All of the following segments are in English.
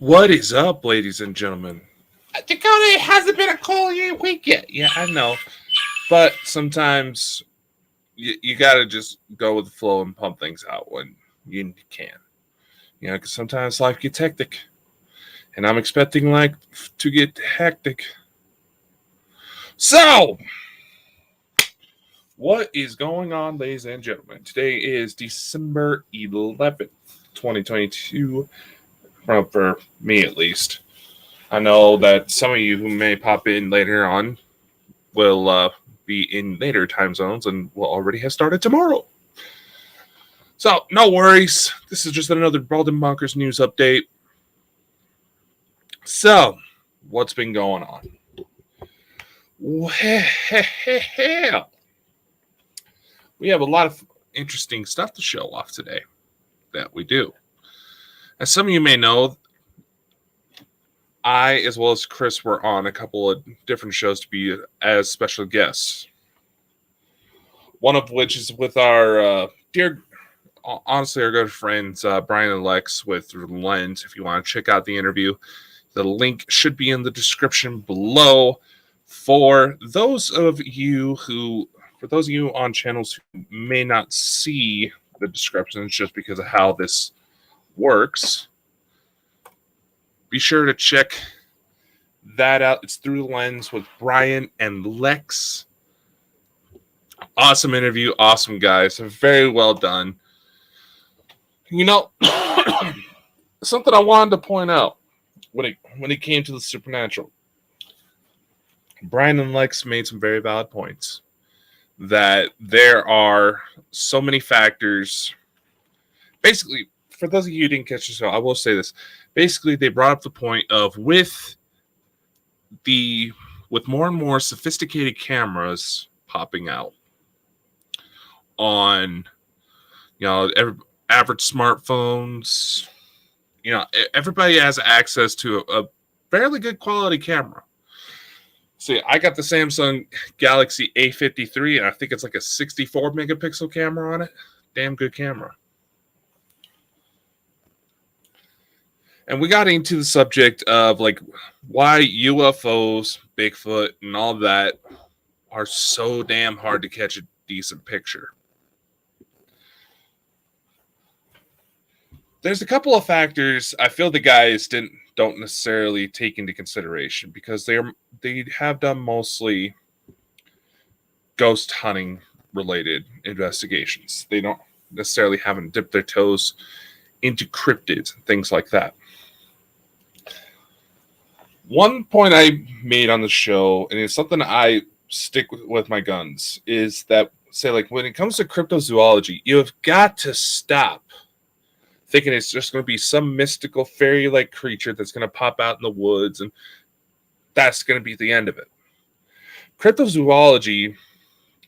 What is up, ladies and gentlemen? Dakota, it hasn't been a cold week yet. Yeah, I know. But sometimes you got to just go with the flow and pump things out when you can. Because sometimes life gets hectic. And I'm expecting life to get hectic. So, what is going on, ladies and gentlemen? Today is December 11th, 2022, for me at least. I know that some of you who may pop in later on will be in later time zones and will already have started tomorrow. So, no worries. This is just another Bald and Bonkers news update. So, what's been going on? Well, we have a lot of interesting stuff to show off today that we do. As some of you may know, I, as well as Chris, were on a couple of different shows to be as special guests. One of which is with our honestly, our good friends, Brian and Lex with Lens. If you want to check out the interview, the link should be in the description below. For those of you on channels who may not see the descriptions just because of how this works, be sure to check that out. It's Through the Lens with Brian and Lex. Awesome interview, awesome guys, very well done. Something I wanted to point out when it came to the supernatural. Brian and Lex made some very valid points that there are so many factors. Basically, for those of you who didn't catch the show, I will say this. Basically, they brought up the point of with more and more sophisticated cameras popping out on, average smartphones, everybody has access to a fairly good quality camera. See, I got the Samsung Galaxy A53, and I think it's like a 64 megapixel camera on it. Damn good camera. And we got into the subject of why UFOs, Bigfoot, and all that are so damn hard to catch a decent picture. There's a couple of factors I feel the guys don't necessarily take into consideration because they have done mostly ghost hunting related investigations. They don't necessarily haven't dipped their toes into cryptids and things like that. One point I made on the show, and it's something I stick with my guns, is that when it comes to cryptozoology, you have got to stop thinking it's just going to be some mystical fairy-like creature that's going to pop out in the woods and that's going to be the end of it. Cryptozoology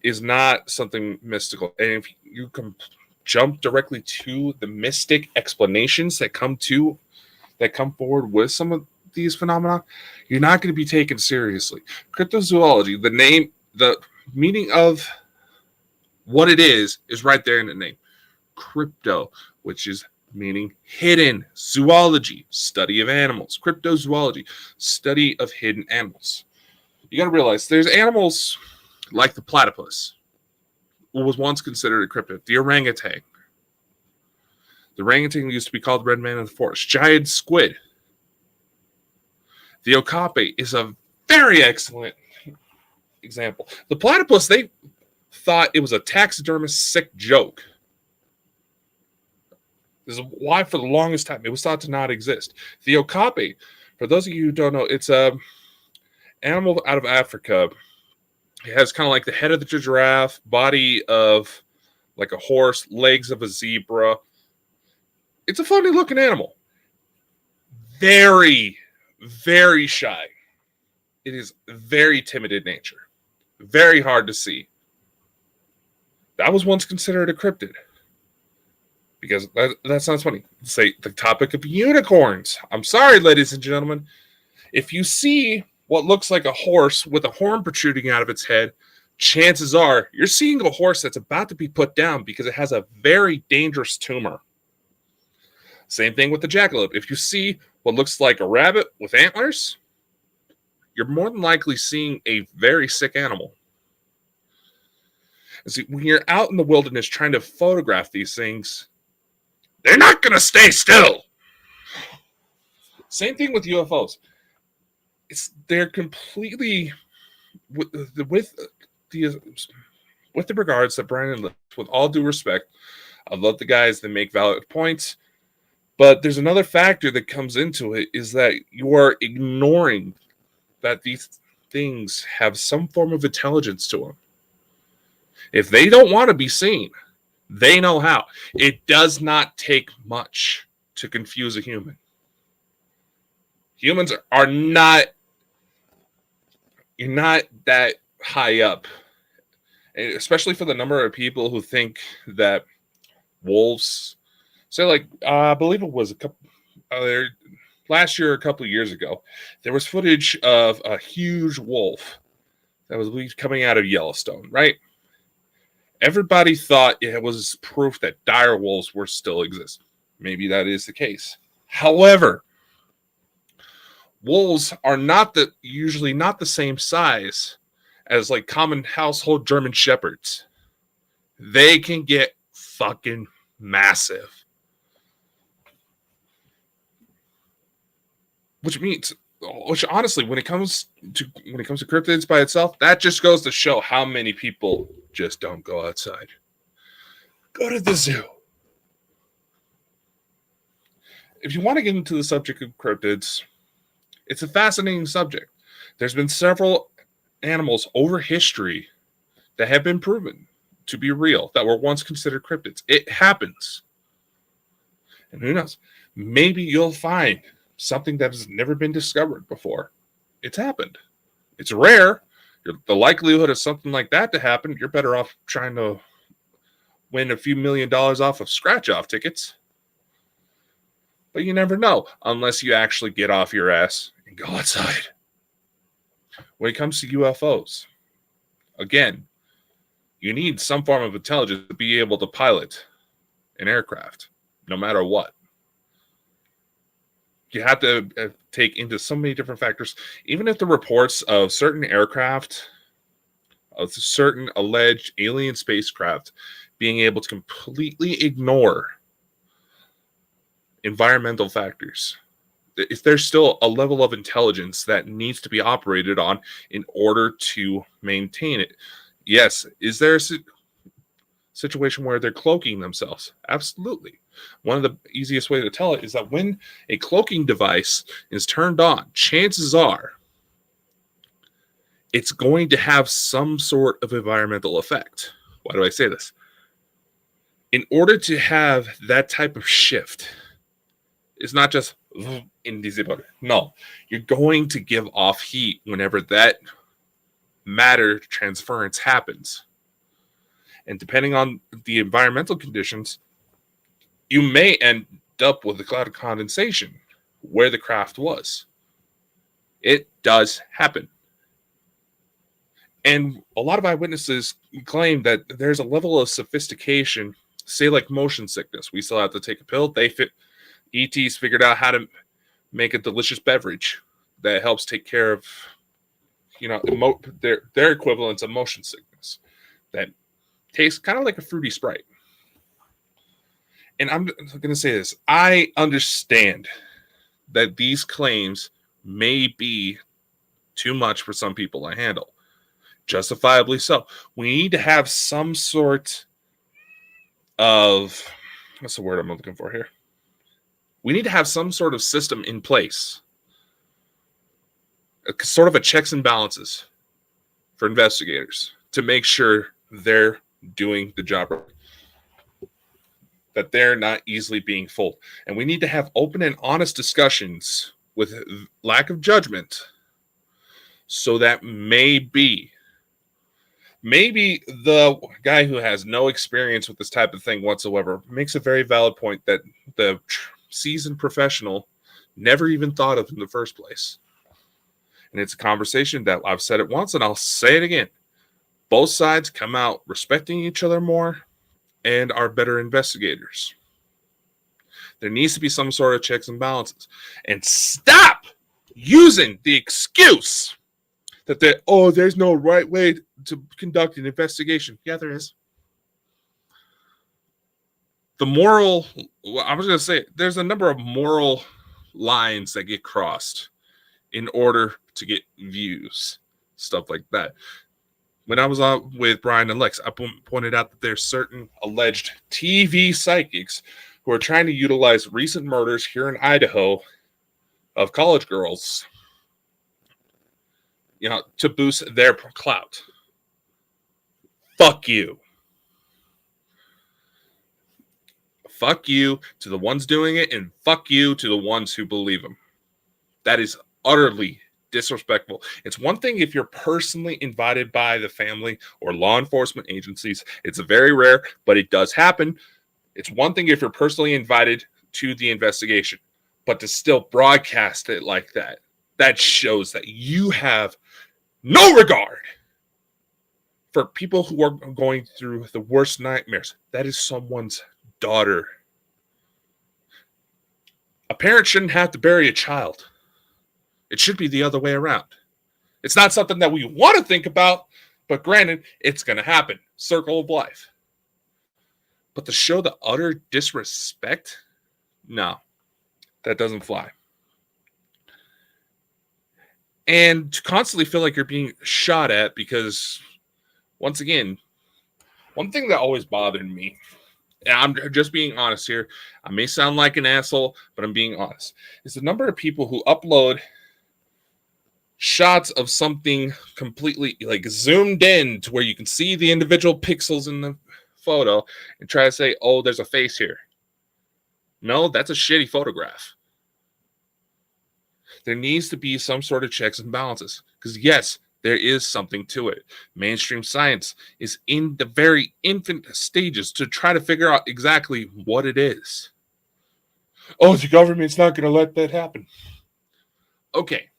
is not something mystical. And if you can jump directly to the mystic explanations that come forward with some of these phenomena, you're not going to be taken seriously. Cryptozoology, the meaning of what it is right there in the name. Crypto, which is meaning hidden. Zoology, study of animals. Cryptozoology, study of hidden animals. You got to realize there's animals like the platypus, who was once considered a cryptid. The orangutan. The orangutan used to be called red man of the forest. Giant squid. The okapi is a very excellent example. The platypus, they thought it was a taxidermist sick joke. This is why, for the longest time, it was thought to not exist. The okapi, for those of you who don't know, it's a animal out of Africa. It has kind of like the head of the giraffe, body of like a horse, legs of a zebra. It's a funny looking animal. Very, very shy. It is very timid in nature. Very hard to see. That was once considered a cryptid. Because that sounds funny. Say the topic of unicorns. I'm sorry, ladies and gentlemen. If you see what looks like a horse with a horn protruding out of its head, chances are you're seeing a horse that's about to be put down because it has a very dangerous tumor. Same thing with the jackalope. If you see what looks like a rabbit with antlers, you're more than likely seeing a very sick animal. And see, when you're out in the wilderness trying to photograph these things, they're not going to stay still. Same thing with UFOs. They're completely with the regards that Brandon, with all due respect, I love the guys that make valid points, but there's another factor that comes into it, is that you are ignoring that these things have some form of intelligence to them. If they don't want to be seen, they know how. It does not take much to confuse a human. Humans are not, you're not that high up, especially for the number of people who think that wolves, say, like, I believe it was a couple last year, a couple of years ago, there was footage of a huge wolf that was coming out of Yellowstone, right? Everybody thought it was proof that dire wolves were still exist. Maybe that is the case. However, wolves are usually not the same size as like common household German shepherds. They can get fucking massive. Which honestly, when it comes to cryptids by itself, that just goes to show how many people just don't go outside. Go to the zoo. If you want to get into the subject of cryptids, it's a fascinating subject. There's been several animals over history that have been proven to be real, that were once considered cryptids. It happens. And who knows? Maybe you'll find something that has never been discovered before. It's happened. It's rare. The likelihood of something like that to happen, you're better off trying to win a few $1 million off of scratch-off tickets. But you never know unless you actually get off your ass and go outside. When it comes to UFOs, again, you need some form of intelligence to be able to pilot an aircraft, no matter what. You have to take into so many different factors. Even if the reports of certain aircraft, of certain alleged alien spacecraft being able to completely ignore environmental factors, if there's still a level of intelligence that needs to be operated on in order to maintain it. Yes, is there a situation where they're cloaking themselves? Absolutely. One of the easiest way to tell it is that when a cloaking device is turned on, chances are it's going to have some sort of environmental effect. Why do I say this? In order to have that type of shift, it's not just invisible. No, you're going to give off heat whenever that matter transference happens. And depending on the environmental conditions, you may end up with a cloud of condensation where the craft was. It does happen. And a lot of eyewitnesses claim that there's a level of sophistication, say like motion sickness. We still have to take a pill. ETs figured out how to make a delicious beverage that helps take care of, their equivalents of motion sickness that tastes kind of like a fruity Sprite. And I'm going to say this. I understand that these claims may be too much for some people to handle. Justifiably so. We need to have some sort of, what's the word I'm looking for here? We need to have some sort of system in place. Sort of a checks and balances for investigators to make sure they're doing the job right, that they're not easily being fooled. And we need to have open and honest discussions with lack of judgment, so that maybe the guy who has no experience with this type of thing whatsoever makes a very valid point that the seasoned professional never even thought of in the first place. And it's a conversation that I've said it once and I'll say it again. Both sides come out respecting each other more and are better investigators. There needs to be some sort of checks and balances. And stop using the excuse that there's no right way to conduct an investigation. Yeah, there is. I was going to say, there's a number of moral lines that get crossed in order to get views, stuff like that. When I was on with Brian and Lex, I pointed out that there's certain alleged TV psychics who are trying to utilize recent murders here in Idaho of college girls, to boost their clout. Fuck you. Fuck you to the ones doing it, and fuck you to the ones who believe them. That is utterly disrespectful. It's one thing if you're personally invited by the family or law enforcement agencies. It's very rare, but it does happen. It's one thing if you're personally invited to the investigation, but to still broadcast it like that, that shows that you have no regard for people who are going through the worst nightmares. That is someone's daughter. A parent shouldn't have to bury a child. It should be the other way around. It's not something that we want to think about, but granted, it's going to happen. Circle of life. But to show the utter disrespect, no, that doesn't fly. And to constantly feel like you're being shot at because, once again, one thing that always bothered me, and I'm just being honest here, I may sound like an asshole, but I'm being honest, is the number of people who upload shots of something completely like zoomed in to where you can see the individual pixels in the photo and try to say, oh, there's a face here. No, that's a shitty photograph. There needs to be some sort of checks and balances because, yes, there is something to it. Mainstream science is in the very infant stages to try to figure out exactly what it is. Oh, the government's not going to let that happen. Okay.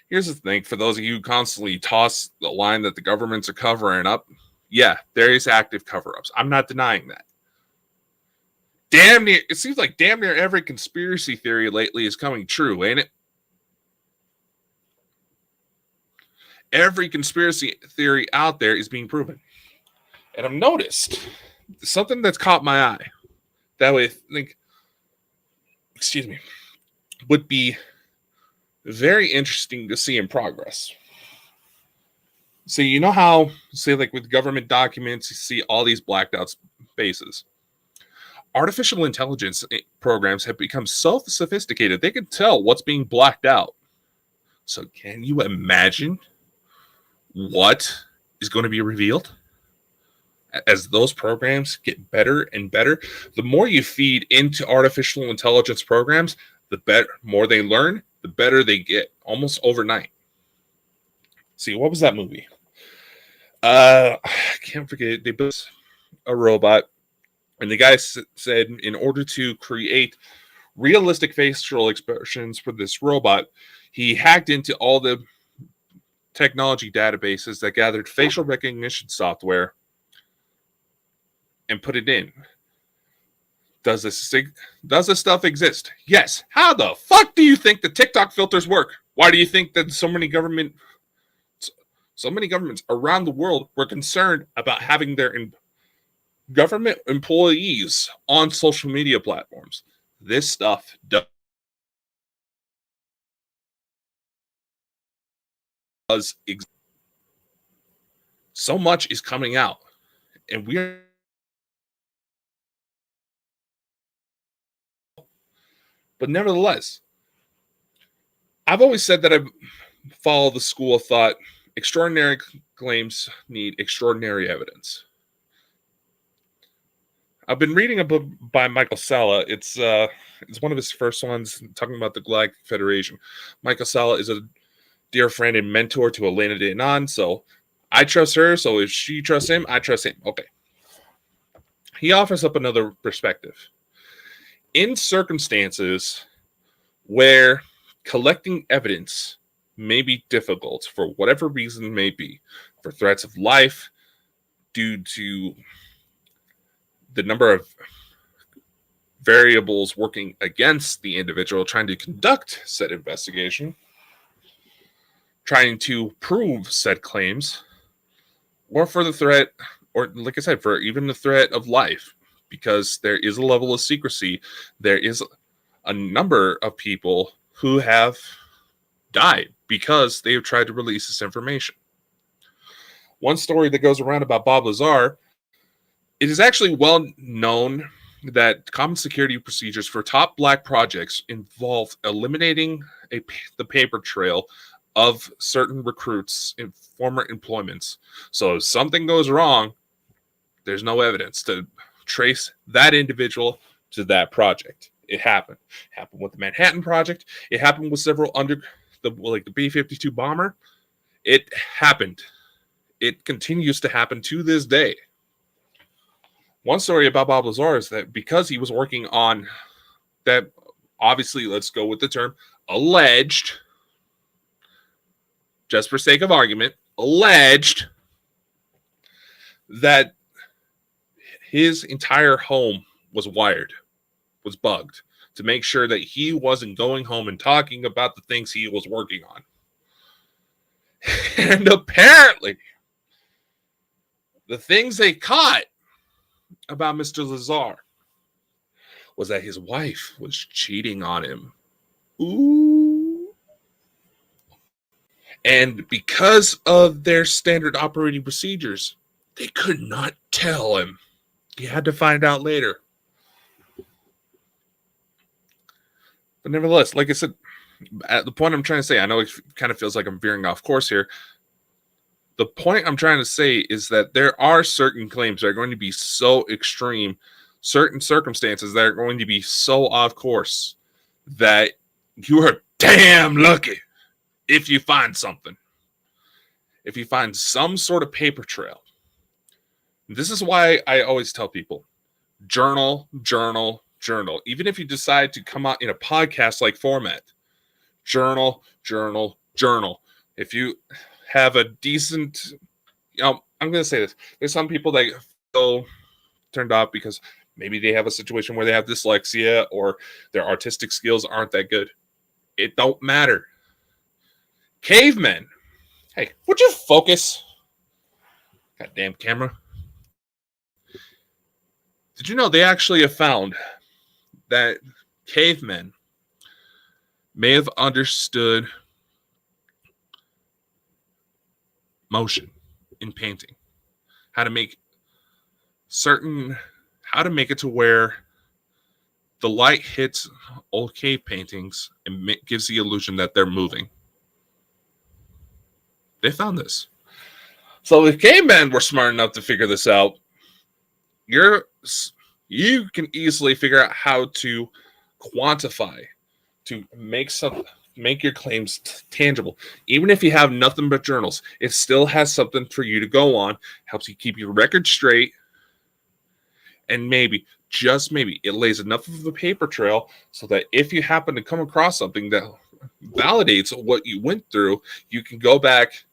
Here's the thing. For those of you who constantly toss the line that the governments are covering up, yeah, there is active cover-ups. I'm not denying that. It seems like damn near every conspiracy theory lately is coming true, ain't it? Every conspiracy theory out there is being proven. And I've noticed something that's caught my eye that I think, would be very interesting to see in progress. So you know how, say like with government documents, you see all these blacked out spaces. Artificial intelligence programs have become so sophisticated, they can tell what's being blacked out. So can you imagine what is going to be revealed? As those programs get better and better, the more you feed into artificial intelligence programs, the better, more they learn, the better they get, almost overnight. See, what was that movie? I can't forget. They built a robot, and the guy said in order to create realistic facial expressions for this robot, he hacked into all the technology databases that gathered facial recognition software and put it in. Does this stuff exist? Yes. How the fuck do you think the TikTok filters work? Why do you think that so many governments around the world were concerned about having their government employees on social media platforms? This stuff does exist. So much is coming out, and but nevertheless, I've always said that I follow the school of thought. Extraordinary claims need extraordinary evidence. I've been reading a book by Michael Salla. It's one of his first ones talking about the Galactic Federation. Michael Salla is a dear friend and mentor to Elena Denon, so I trust her. So if she trusts him, I trust him. Okay. He offers up another perspective. In circumstances where collecting evidence may be difficult for whatever reason it may be, for threats of life, due to the number of variables working against the individual trying to conduct said investigation, trying to prove said claims, or for the threat, or like I said, for even the threat of life, because there is a level of secrecy. There is a number of people who have died because they have tried to release this information. One story that goes around about Bob Lazar, it is actually well known that common security procedures for top black projects involve eliminating the paper trail of certain recruits in former employments. So if something goes wrong, there's no evidence to trace that individual to that project. It happened. It happened with the Manhattan Project. It happened with several the B-52 bomber. It happened. It continues to happen to this day. One story about Bob Lazar is that because he was working on that, obviously, let's go with the term alleged, just for sake of argument, alleged that his entire home was wired, was bugged, to make sure that he wasn't going home and talking about the things he was working on. And apparently, the things they caught about Mr. Lazar was that his wife was cheating on him. Ooh. And because of their standard operating procedures, they could not tell him. He had to find out later. But nevertheless, like I said, at the point I'm trying to say, I know it kind of feels like I'm veering off course here. The point I'm trying to say is that there are certain claims that are going to be so extreme, certain circumstances that are going to be so off course, that you are damn lucky if you find something. If you find some sort of paper trail. This is why I always tell people, journal, journal, journal. Even if you decide to come out in a podcast-like format, journal, journal, journal. If you have a decent, I'm going to say this. There's some people that feel turned off because maybe they have a situation where they have dyslexia or their artistic skills aren't that good. It don't matter. Cavemen. Hey, would you focus? Goddamn camera. Did you know they actually have found that cavemen may have understood motion in painting, how to make it to where the light hits old cave paintings and gives the illusion that they're moving. They found this. So if cavemen were smart enough to figure this out, you can easily figure out how to quantify, to make your claims tangible. Even if you have nothing but journals, it still has something for you to go on, helps you keep your record straight, and maybe, just maybe, it lays enough of a paper trail so that if you happen to come across something that validates what you went through, you can go back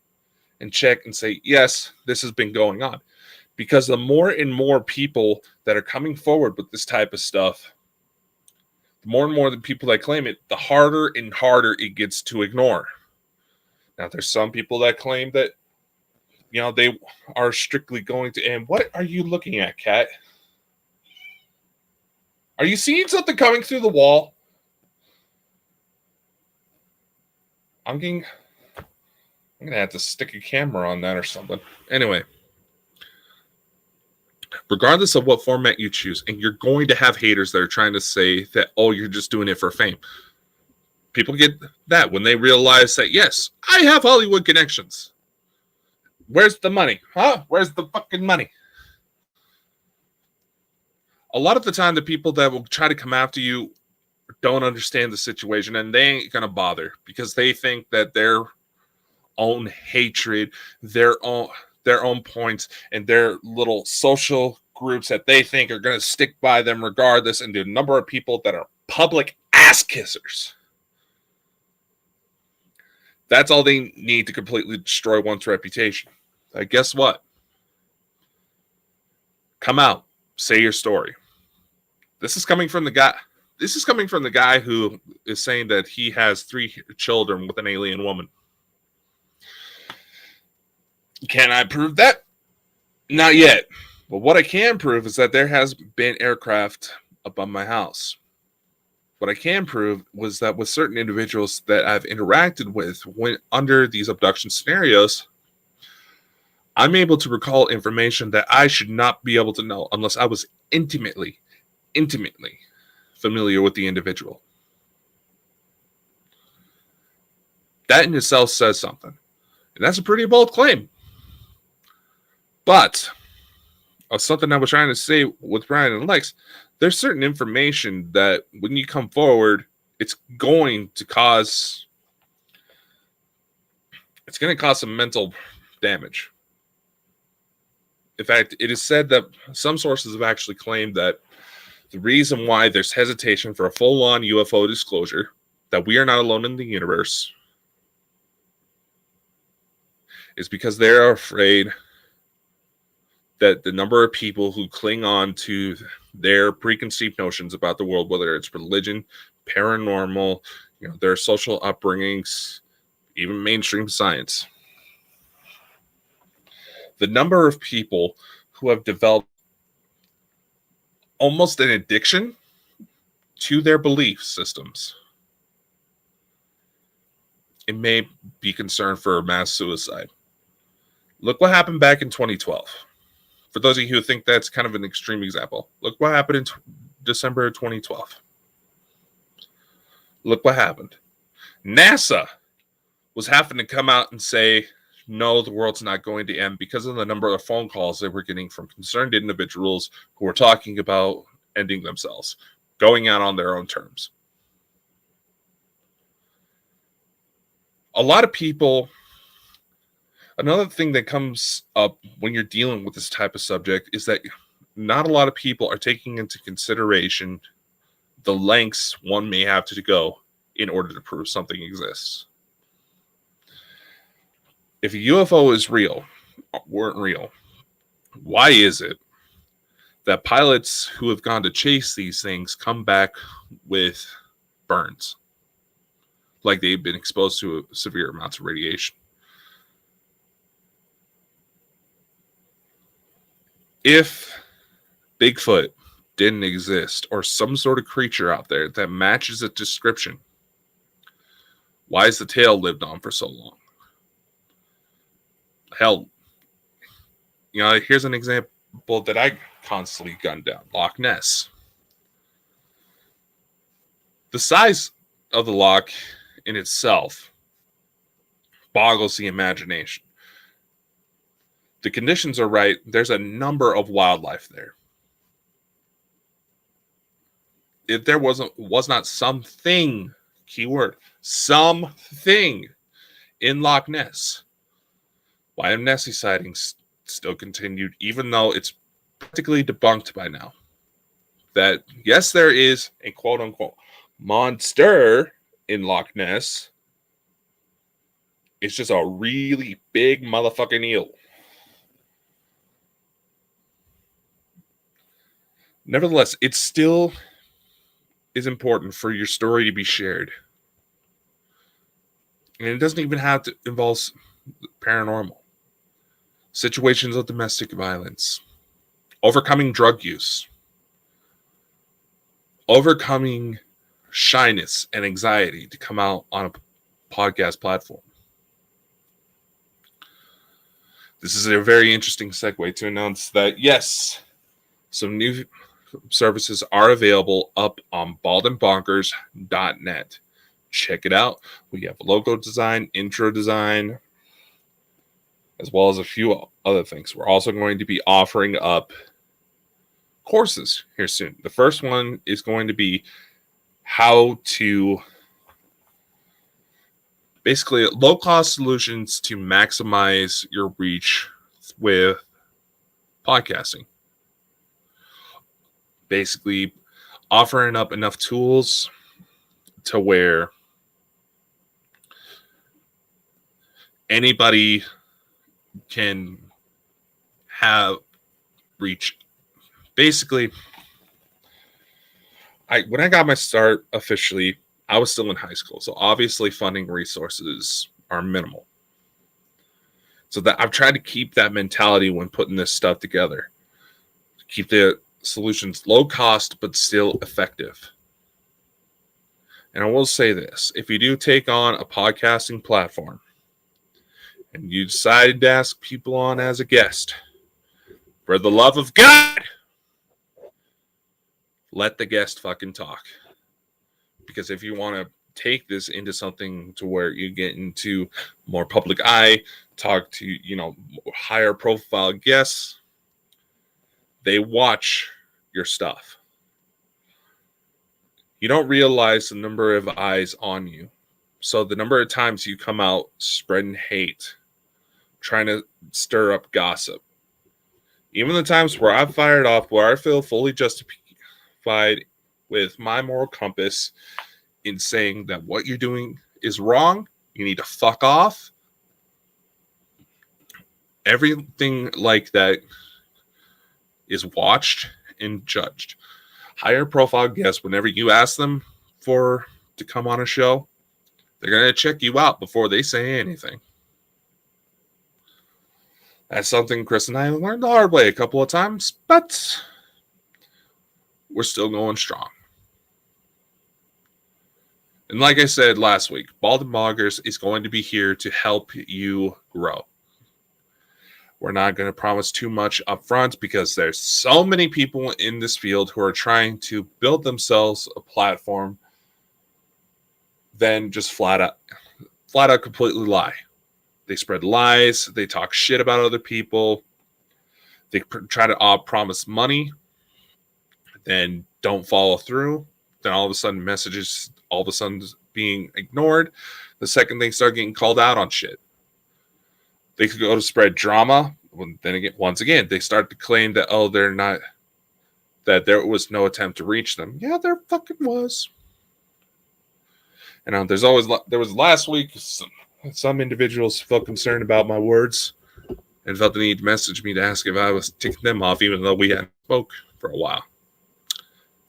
and check and say, yes, this has been going on. Because the more and more people that are coming forward with this type of stuff, the more and more the people that claim it, the harder and harder it gets to ignore. Now, there's some people that claim that, they are strictly going to, and what are you looking at, Kat? Are you seeing something coming through the wall? I'm going to have to stick a camera on that or something. Anyway. Regardless of what format you choose, and you're going to have haters that are trying to say that, oh, you're just doing it for fame. People get that when they realize that, yes, I have Hollywood connections. Where's the money? Huh? Where's the fucking money? A lot of the time, the people that will try to come after you don't understand the situation, and they ain't going to bother because they think that their own hatred, their own points, and their little social groups that they think are going to stick by them regardless, and the number of people that are public ass kissers. That's all they need to completely destroy one's reputation. Guess what? Come out. Say your story. This is coming from the guy. This is coming from the guy who is saying that he has 3 children with an alien woman. Can I prove that? Not yet. But what I can prove is that there has been aircraft above my house. What I can prove was that with certain individuals that I've interacted with when under these abduction scenarios, I'm able to recall information that I should not be able to know unless I was intimately familiar with the individual. That in itself says something. And that's a pretty bold claim. But something I was trying to say with Brian and Lex, there's certain information that when you come forward, it's going to cause some mental damage. In fact, it is said that some sources have actually claimed that the reason why there's hesitation for a full-on UFO disclosure, that we are not alone in the universe, is because they're afraid that the number of people who cling on to their preconceived notions about the world, whether it's religion, paranormal, their social upbringings, even mainstream science, the number of people who have developed almost an addiction to their belief systems, it may be concern for mass suicide. Look what happened back in 2012. For those of you who think that's kind of an extreme example, look what happened in December of 2012. Look what happened. NASA was having to come out and say, no, the world's not going to end because of the number of phone calls they were getting from concerned individuals who were talking about ending themselves, going out on their own terms. A lot of people, another thing that comes up when you're dealing with this type of subject is that not a lot of people are taking into consideration the lengths one may have to go in order to prove something exists. If a UFO is real, weren't real, why is it that pilots who have gone to chase these things come back with burns? Like they've been exposed to severe amounts of radiation. If Bigfoot didn't exist, or some sort of creature out there that matches a description, why has the tale lived on for so long? Hell, here's an example that I constantly gun down. Loch Ness. The size of the loch in itself boggles the imagination. The conditions are right. There's a number of wildlife there. If there was not something, keyword, something in Loch Ness, why have Nessie sightings still continued, even though it's practically debunked by now? That, yes, there is a quote-unquote monster in Loch Ness. It's just a really big motherfucking eel. Nevertheless, it still is important for your story to be shared. And it doesn't even have to involve paranormal. Situations of domestic violence, overcoming drug use, overcoming shyness and anxiety to come out on a podcast platform. This is a very interesting segue to announce that, yes, some new services are available up on baldandbonkers.net. Check it out. We have logo design, intro design, as well as a few other things. We're also going to be offering up courses here soon. The first one is going to be how to basically low-cost solutions to maximize your reach with podcasting. Basically offering up enough tools to where anybody can have reach. Basically, when I got my start officially, I was still in high school. So obviously funding resources are minimal. So that I've tried to keep that mentality when putting this stuff together. Keep the solutions low cost but still effective. And I will say this, if you do take on a podcasting platform and you decided to ask people on as a guest, for the love of God, let the guest fucking talk. Because if you want to take this into something to where you get into more public eye, talk to, higher profile guests, they watch your stuff. You don't realize the number of eyes on you. So the number of times you come out spreading hate, trying to stir up gossip, even the times where I've fired off, where I feel fully justified with my moral compass in saying that what you're doing is wrong, you need to fuck off. Everything like that is watched and judged. Higher profile guests, whenever you ask them to come on a show, they're going to check you out before they say anything. That's something Chris and I learned the hard way a couple of times, but we're still going strong. And like I said last week, Bald and Bonkers is going to be here to help you grow. We're not going to promise too much up front because there's so many people in this field who are trying to build themselves a platform, then just flat out completely lie. They spread lies. They talk shit about other people. They try to promise money, then don't follow through. Then all of a sudden messages all of a sudden being ignored. The second they start getting called out on shit. They could go to spread drama. Then again, once again, they start to claim that, they're not, that there was no attempt to reach them. Yeah, there fucking was. And there was last week, some individuals felt concerned about my words and felt the need to message me to ask if I was ticking them off, even though we hadn't spoke for a while.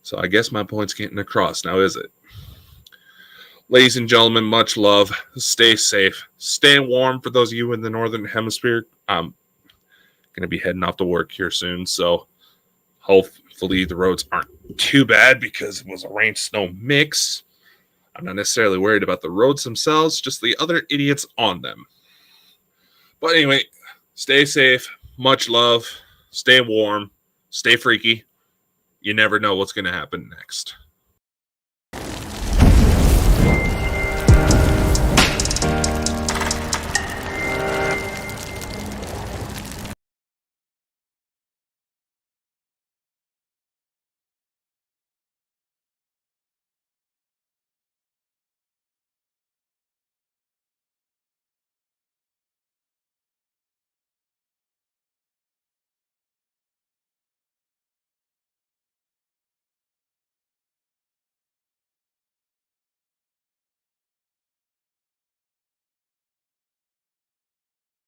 So I guess my point's getting across now, is it? Ladies and gentlemen, much love. Stay safe. Stay warm for those of you in the Northern Hemisphere. I'm going to be heading off to work here soon, so hopefully the roads aren't too bad because it was a rain-snow mix. I'm not necessarily worried about the roads themselves, just the other idiots on them. But anyway, stay safe. Much love. Stay warm. Stay freaky. You never know what's going to happen next.